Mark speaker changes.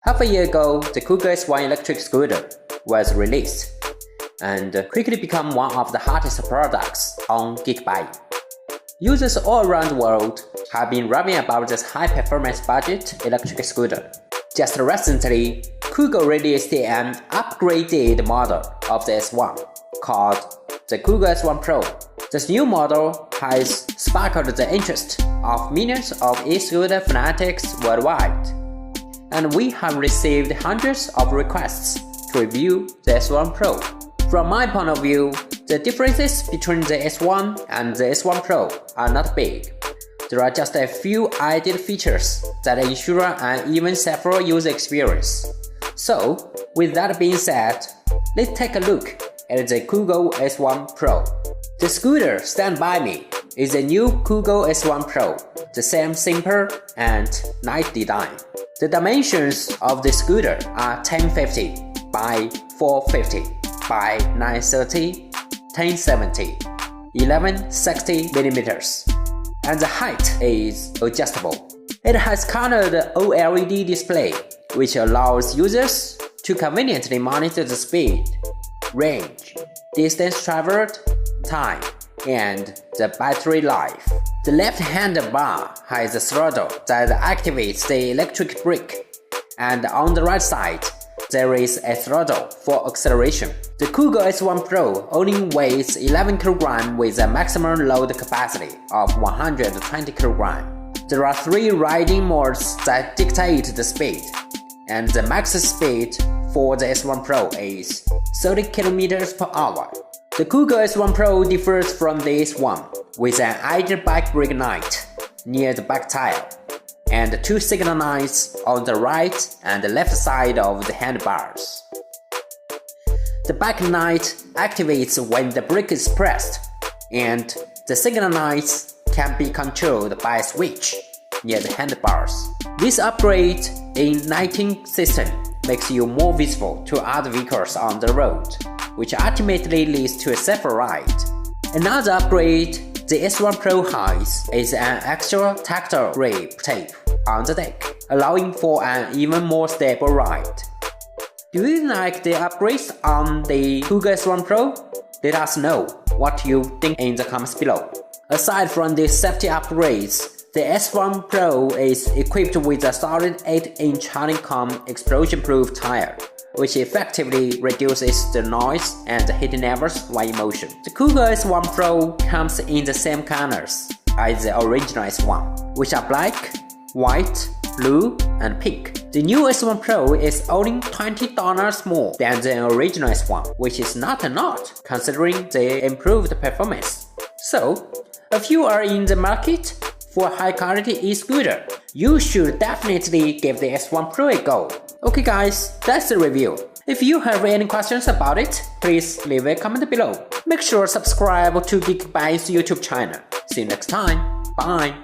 Speaker 1: Half a year ago, the UGOO S1 electric scooter was released and quickly became one of the hottest products on Geekbuy. Users all around the world have been raving about this high-performance budget electric scooter. Just recently, UGOO released an upgraded model of the S1 called the UGOO S1 PRO. This new model has sparked the interest of millions of e-scooter fanatics worldwide, and we have received hundreds of requests to review the S1 PRO. From my point of view, the differences between the S1 and the S1 PRO are not big. There are just a few added features that ensure an even safer user experience. So, with that being said, let's take a look at the UGOO S1 PRO. The scooter stand by me is the new UGOO S1 PRO, the same simple and nice design. The dimensions of the scooter are 1050 by 450 by 930, 1070, 1160 millimeters, and the height is adjustable. It has colored OLED display, which allows users to conveniently monitor the speed, range, distance traveled, time, and the battery life. The left-hand bar has a throttle that activates the electric brake, and on the right side, there is a throttle for acceleration. The UGOO S1 PRO only weighs 11 kg with a maximum load capacity of 120 kg. There are 3 riding modes that dictate the speed, and the max speed for the S1 PRO is 30 km per hour. The UGOO S1 PRO differs from the S1 with an added back brake light near the back tire and 2 signal lights on the right and left side of the handlebars. The back light activates when the brake is pressed, and the signal lights can be controlled by a switch near the handlebars. This upgrade in lighting system makes you more visible to other vehicles on the road, which ultimately leads to a safer ride. Another upgrade the S1 PRO has is an extra tactile grip tape on the deck, allowing for an even more stable ride. Do you like the upgrades on the UGOO S1 PRO? Let us know what you think in the comments below. Aside from these safety upgrades, the S1 PRO is equipped with a solid 8-inch honeycomb explosion-proof tire, which effectively reduces the noise and heat levels while in motion. The UGOO S1 PRO comes in the same colors as the original S1, which are black, white, blue, and pink. The new S1 PRO is only $20 more than the original S1, which is not a lot considering the improved performance. So, if you are in the market for a high-quality e-scooter, you should definitely give the S1 PRO a go. Okay guys, that's the review. If you have any questions about it, please leave a comment below. Make sure to subscribe to Geekbuy's YouTube channel. See you next time. Bye.